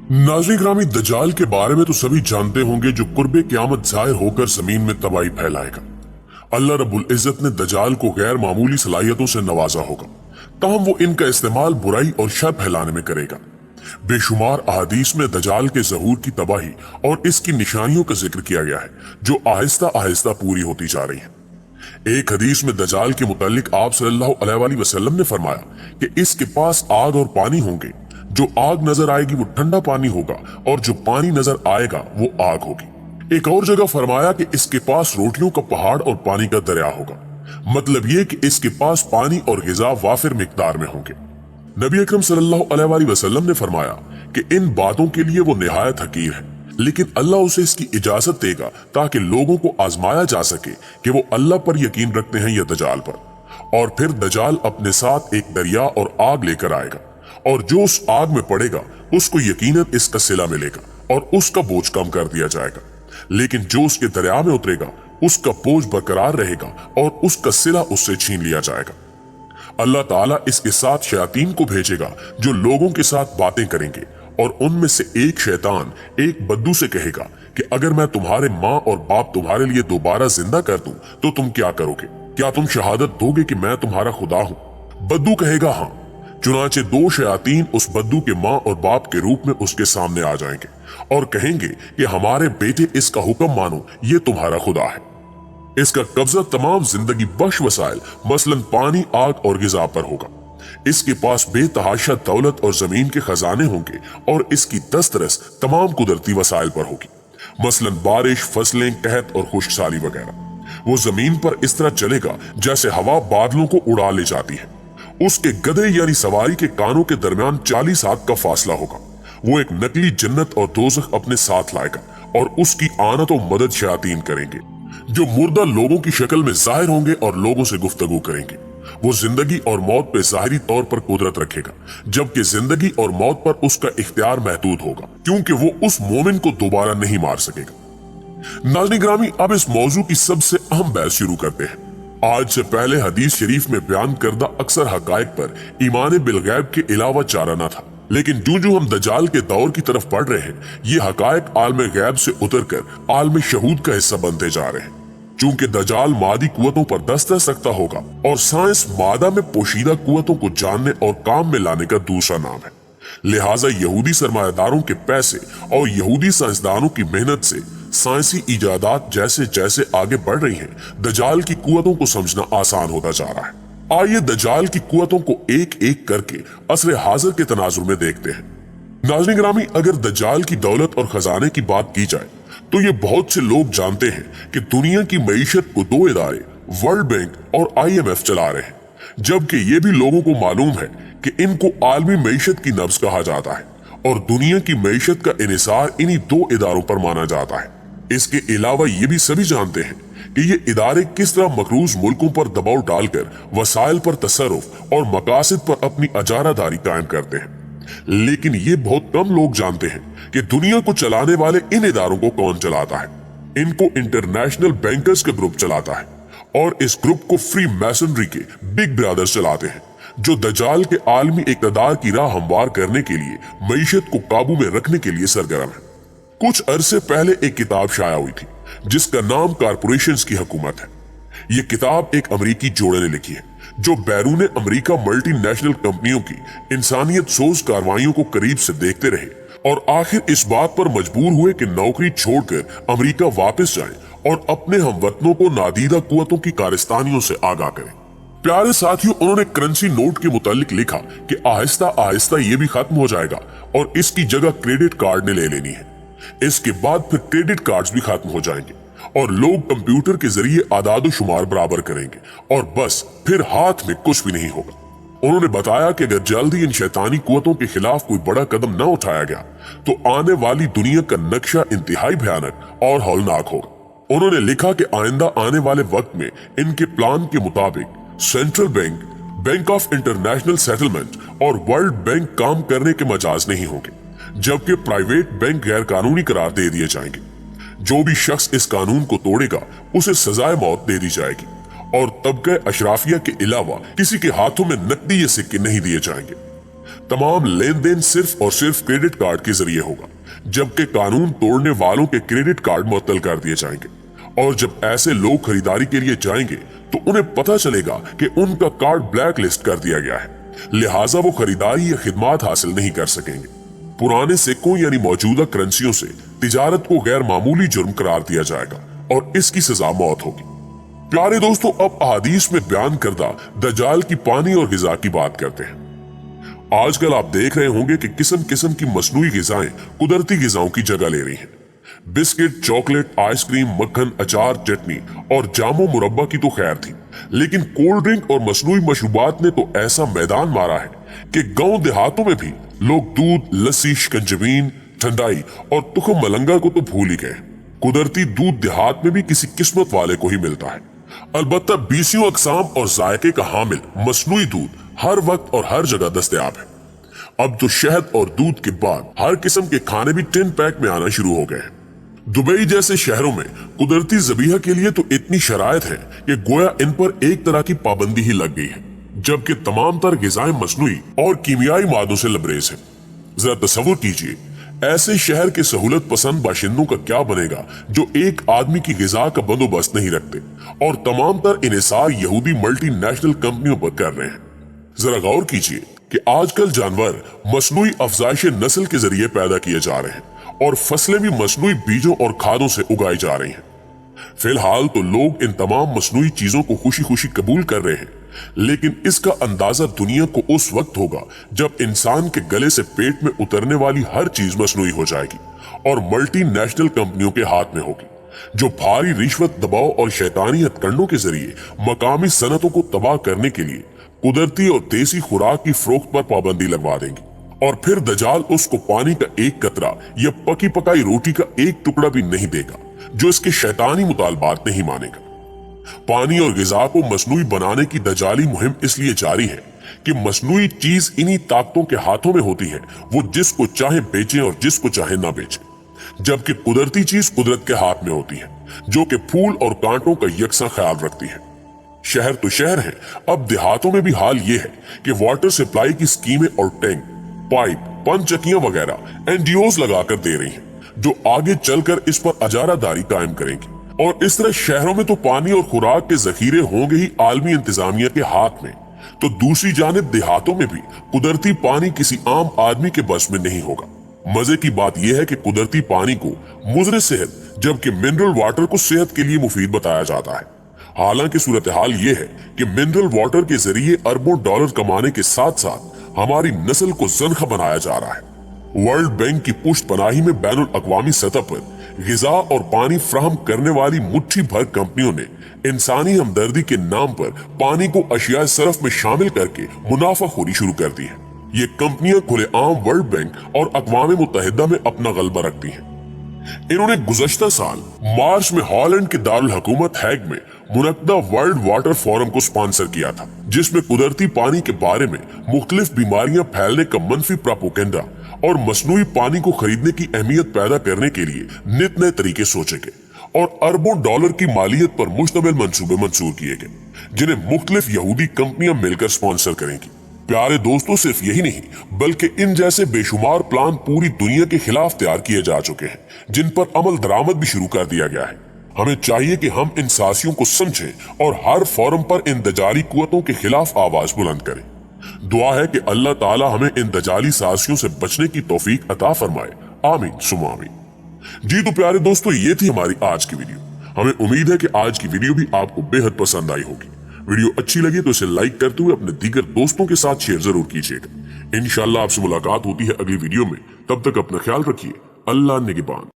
नाज़रीन ग्रामी, दज्जाल के बारे में तो सभी जानते होंगे, जो कुर्बे क़यामत ज़ाहिर होकर जमीन में तबाही फैलाएगा। अल्लाह रब्बुल इज़्ज़त ने दज्जाल को गैर मामूली सलाहियतों से नवाजा होगा, ताहम वो इनका इस्तेमाल बुराई और शर फैलाने में करेगा। बेशुमार अहादीस में दज्जाल के ज़हूर की तबाही और इसकी निशानियों का जिक्र किया गया है, जो आहिस्ता आहिस्ता पूरी होती जा रही है। एक हदीस में दज्जाल के मुतालिक आप सल्लल्लाहु अलैहि वसल्लम ने फरमाया कि इसके पास आग और पानी होंगे। जो आग नजर आएगी वो ठंडा पानी होगा, और जो पानी नजर आएगा वो आग होगी। एक और जगह फरमाया कि इसके पास रोटियों का पहाड़ और पानी का दरिया होगा। मतलब ये कि इसके पास पानी और ग़िज़ा वाफिर मिकदार में होंगे। नबी अकरम सल्लल्लाहु अलैहि वसल्लम ने फरमाया कि इन बातों के लिए वो निहायत हकीर है, लेकिन अल्लाह उसे इसकी इजाजत देगा ताकि लोगों को आजमाया जा सके कि वो अल्लाह पर यकीन रखते हैं या दज्जाल पर। और फिर दज्जाल अपने साथ एक दरिया और आग लेकर आएगा, और जो उस आग में पड़ेगा उसको यकीनन इसका सिला मिलेगा और उसका बोझ कम कर दिया जाएगा। लेकिन जो उसके दरिया में उतरेगा उसका बोझ बरकरार रहेगा और उसका सिला उससे छीन लिया जाएगा। अल्लाह ताला इसके साथ शयातीन को भेजेगा जो लोगों के साथ बातें करेंगे, और उनमें से एक शैतान एक बद्दू से कहेगा कि अगर मैं तुम्हारे माँ और बाप तुम्हारे लिए दोबारा जिंदा कर दूं तो तुम क्या करोगे? क्या तुम शहादत दोगे कि मैं तुम्हारा खुदा हूं? बद्दू कहेगा हाँ। चुनाचे दो शयातीन उस बद्दू के माँ और बाप के रूप में उसके सामने आ जाएंगे और कहेंगे कि हमारे बेटे इसका हुक्म मानो, ये तुम्हारा खुदा है। इसका कब्जा तमाम जिंदगी बख्श वसाइल मसलन पानी, आग और ग़िज़ा पर होगा। इसके पास बेतहाशा दौलत और जमीन के खजाने होंगे, और इसकी दस्तरस तमाम कुदरती वसाइल पर होगी, मसलन बारिश, फसलें, कहत और खुशहाली वगैरह। वो जमीन पर इस तरह चलेगा जैसे हवा बादलों को उड़ा ले जाती है। उसके गधे यानी सवारी के कानों के दरमियान 40 हाथ का फासला होगा। वो एक नकली जन्नत और दोज़ख अपने साथ लाएगा, और उसकी आनत और मदद शयातीन करेंगे, जो मुर्दा लोगों की शक्ल में जाहिर होंगे और लोगों से गुफ्तगू करेंगे। वो जिंदगी और मौत पे ज़ाहिरी तौर पर कुदरत रखेगा, जबकि जिंदगी और मौत पर उसका इख्तियार महदूद होगा, क्योंकि वो उस मोमिन को दोबारा नहीं मार सकेगा। नाज़रीन ग्रामी, अब इस मौजू की सबसे अहम बहस शुरू करते हैं। आज से पहले हदीस शरीफ में बयान करदा अक्सर हकायक पर ईमान बिलगैब के अलावा चारा न था, लेकिन जो हम दज्जाल के दौर की तरफ बढ़ रहे हैं, ये हकायक आलम गैब से उतरकर आलम शहूद का हिस्सा बनते जा रहे हैं। चूंकि दज्जाल मादी कुव्वतों पर दस्तरस रखता होगा, और साइंस मादा में पोशीदा कुव्वतों को जानने और काम में लाने का दूसरा नाम है, लिहाजा यहूदी सरमायादारों के पैसे और यहूदी साइंसदानों की मेहनत से साइंसी इजादात जैसे जैसे आगे बढ़ रही हैं, दज्जाल की कुव्वतों को समझना आसान होता जा रहा है। आइए दज्जाल की कुव्वतों को एक एक करके असर हाजिर के तनाजुर में देखते हैं। नाज़रीन ग्रामी, अगर दज्जाल की दौलत और खजाने की बात की जाए तो ये बहुत से लोग जानते हैं कि दुनिया की मईशत को दो इदारे वर्ल्ड बैंक और IMF चला रहे हैं, जबकि ये भी लोगों को मालूम है कि इनको आलमी मईशत की नब्ज कहा जाता है, और दुनिया की मईशत का इन्हिसार इन्हीं दो इदारों पर माना जाता है। इसके अलावा ये भी सभी जानते हैं कि ये इदारे किस तरह मकरूज मुल्कों पर दबाव डालकर वसाइल पर तसर्रुफ और मकासद पर अपनी अजारादारी कायम करते हैं। लेकिन ये बहुत कम लोग जानते हैं कि दुनिया को चलाने वाले इन इदारों को कौन चलाता है। इनको इंटरनेशनल बैंकर्स का ग्रुप चलाता है, और इस ग्रुप को फ्री मैसनरी के बिग ब्रदर्स चलाते हैं, जो दज्जाल के आलमी इक़्तिदार की राह हमवार करने के लिए मईशत को काबू में रखने के लिए सरगर्म है। कुछ अरसे पहले एक किताब शाया हुई थी जिसका नाम कारपोरेशंस की हुकूमत है। ये किताब एक अमरीकी जोड़े ने लिखी है, जो बैरून अमरीका मल्टीनेशनल कंपनियों की इंसानियत सोज कार्रवाइयों को करीब से देखते रहे, और आखिर इस बात पर मजबूर हुए कि नौकरी छोड़कर अमरीका वापस जाएं और अपने हमवतनों को नादीदा कुव्वतों की कारस्तानियों से आगाह करें। प्यारे साथियों, उन्होंने करेंसी नोट के मुतालिक लिखा कि आहिस्ता आहिस्ता ये भी खत्म हो जाएगा और इसकी जगह क्रेडिट कार्ड ने ले लेनी है। इसके बाद फिर क्रेडिट कार्ड्स भी खत्म हो जाएंगे और लोग कंप्यूटर के जरिए आदाद शुमार बराबर करेंगे, और बस फिर हाथ में कुछ भी नहीं होगा। उन्होंने बताया कि अगर जल्दी इन शैतानी कुव्वतों के खिलाफ कोई बड़ा कदम न उठाया गया तो आने वाली दुनिया का नक्शा इंतहाई भयानक और हौलनाक होगा। उन्होंने लिखा कि आइंदा आने वाले वक्त में इनके प्लान के मुताबिक central bank, bank of international settlement और वर्ल्ड बैंक काम करने के मजाज नहीं होंगे, जबकि प्राइवेट बैंक गैर कानूनी करार दे दिए जाएंगे। जो भी शख्स इस कानून को तोड़ेगा उसे सजाए मौत दे दी जाएगी, और तबके अशराफिया के अलावा किसी के हाथों में नकदी या सिक्के नहीं दिए जाएंगे। तमाम लेन देन सिर्फ और सिर्फ क्रेडिट कार्ड के जरिए होगा, जबकि कानून तोड़ने वालों के क्रेडिट कार्ड मुअत्तल कर दिए जाएंगे। और जब ऐसे लोग खरीदारी के लिए जाएंगे तो उन्हें पता चलेगा कि उनका कार्ड ब्लैक लिस्ट कर दिया गया है, लिहाजा वो खरीदारी या खिदमात हासिल नहीं कर सकेंगे। पुराने सिक्कों यानी मौजूदा करेंसियों से तिजारत को गैर मामूली जुर्म करार दिया जाएगा और इसकी सजा मौत होगी। प्यारे दोस्तों, अब अहादीस में बयान करदा दज्जाल की पानी और गिजा की बात करते हैं। आजकल आप देख रहे होंगे कि किस्म किस्म की मसनूई गिजाएं कुदरती गिजाओं की जगह ले रही हैं। बिस्किट, चॉकलेट, आइसक्रीम, मक्खन, अचार, चटनी और जामो मुरब्बा की तो खैर थी, लेकिन कोल्ड ड्रिंक और मसनूई मशरूबात ने तो ऐसा मैदान मारा है कि गांव देहातों में भी लोग दूध, लस्सी, शिकंजबीन, ठंडाई और तुखम मलंगा को तो भूल ही गए। कुदरती दूध देहात में भी किसी किस्मत वाले को ही मिलता है। अलबत्ता 20 अकसाम और जायके का हामिल मसनूई दूध हर वक्त और हर जगह दस्तयाब है। अब तो शहद और दूध के बाद हर किस्म के खाने भी टिन पैक में आना शुरू हो गए हैं। दुबई जैसे शहरों में कुदरती ज़बीहा के लिए तो इतनी शरायत है कि गोया इन पर एक तरह की पाबंदी ही लग गई है, जबकि तमाम तर गिजाएं मसनूई और कीमियाई मादों से लबरेज है। जरा तसव्वुर कीजिए, ऐसे शहर के सहूलत पसंद बाशिंदों का क्या बनेगा जो एक आदमी की गिजा का बंदोबस्त नहीं रखते और तमाम तर इन्हिसार यहूदी मल्टीनेशनल कंपनियों पर कर रहे हैं। जरा गौर कीजिए कि आजकल जानवर मसनूई अफजाइश नस्ल के जरिए पैदा किए जा रहे हैं और फसलें भी मसनूई बीजों और खादों से उगाई जा रही हैं। फिलहाल तो लोग इन तमाम मसनूई चीजों को खुशी खुशी कबूल कर रहे हैं, लेकिन इसका अंदाजा दुनिया को उस वक्त होगा जब इंसान के गले से पेट में उतरने वाली हर चीज मसनूई हो जाएगी और मल्टीनेशनल कंपनियों के हाथ में होगी, जो भारी रिश्वत, दबाव और शैतानी हथकंडों के जरिए मकामी सनतों को तबाह करने के लिए कुदरती और देसी खुराक की फरोख्त पर पाबंदी लगवा देंगी। और फिर दज्जाल उसको पानी का एक कतरा या पकी पकाई रोटी का एक टुकड़ा भी नहीं देगा जो इसके शैतानी मुतालबात नहीं मानेगा। पानी और गिजा को मसनूई बनाने की दज्जाली मुहिम इसलिए जारी है कि मसनूई चीज इन्हीं ताकतों के हाथों में होती है, वो जिसको चाहे बेचें और जिसको चाहे ना बेचें, जबकि कुदरती चीज कुदरत के हाथ में होती है जो कि फूल और कांटों का यकसा ख्याल रखती है। शहर तो शहर है, अब देहातों में भी हाल ये है कि वाटर सप्लाई की स्कीमें और टैंक, पाइप, पंचकियां वगैरह एनजीओज लगाकर दे रही हैं, जो आगे चलकर इस पर अजारादारी कायम करेंगी। और इस तरह शहरों में तो पानी और खुराक के जखीरे होंगे ही आलमी इंतजामिया के हाथ में, तो दूसरी जानिब देहातों में भी कुदरती पानी किसी आम आदमी के बस में नहीं होगा। मजे की बात यह है कि कुदरती पानी को मुज़र सेहत, जबकि मिनरल वाटर को सेहत के लिए मुफीद बताया जाता है। हालांकि सूरत हाल ये है कि मिनरल वाटर के जरिए अरबों डॉलर कमाने के साथ साथ हमारी नस्ल को ज़नखा बनाया जा रहा है। वर्ल्ड बैंक की पुष्ट पनाही में बैनुल अक़वामी सतह पर गिजा और पानी फ्राहम करने वाली मुट्ठी भर कंपनियों ने इंसानी हमदर्दी के नाम पर पानी को अशिया सरफ में शामिल करके मुनाफाखोरी शुरू कर दी है। ये कंपनियां खुलेआम वर्ल्ड बैंक और अक़वाम मुत्तहिदा में अपना गलबा रखती हैं। इन्होंने गुज़श्ता साल मार्च में हॉलैंड के दारुल हुकूमत हैग में मुनक्दा वर्ल्ड वाटर फोरम को स्पॉन्सर किया था, जिसमें कुदरती पानी के बारे में मुख्तलिफ बीमारियां फैलने का मनफी प्रोपेगेंडा और मसनूई पानी को खरीदने की अहमियत पैदा करने के लिए नित नए तरीके सोचे गए और अरबों डॉलर की मालियत पर मुश्तमिल मंसूबे मंजूर किए गए, जिन्हें मुख्तलिफ यहूदी कंपनियां मिलकर स्पॉन्सर करेंगी। प्यारे दोस्तों, सिर्फ यही नहीं बल्कि इन जैसे बेशुमार प्लान पूरी दुनिया के खिलाफ तैयार किए जा चुके हैं, जिन पर अमल दरामद भी शुरू कर दिया गया है। हमें चाहिए कि हम इन साजिशों को समझें और हर फोरम पर इन दजाली कुव्वतों के खिलाफ आवाज बुलंद करें। दुआ है कि अल्लाह ताला हमें इन दजाली साजिशों से बचने की तौफीक अता फरमाए। आमीन सुम्मा आमीन। जी तो प्यारे दोस्तों, ये थी हमारी आज की वीडियो। हमें उम्मीद है कि आज की वीडियो भी आपको बेहद पसंद आई होगी। वीडियो अच्छी लगी तो इसे लाइक करते हुए अपने दीगर दोस्तों के साथ शेयर जरूर कीजिएगा। इंशाअल्लाह आपसे मुलाकात होती है अगली वीडियो में। तब तक अपना ख्याल रखिए। अल्लाह निगहबान।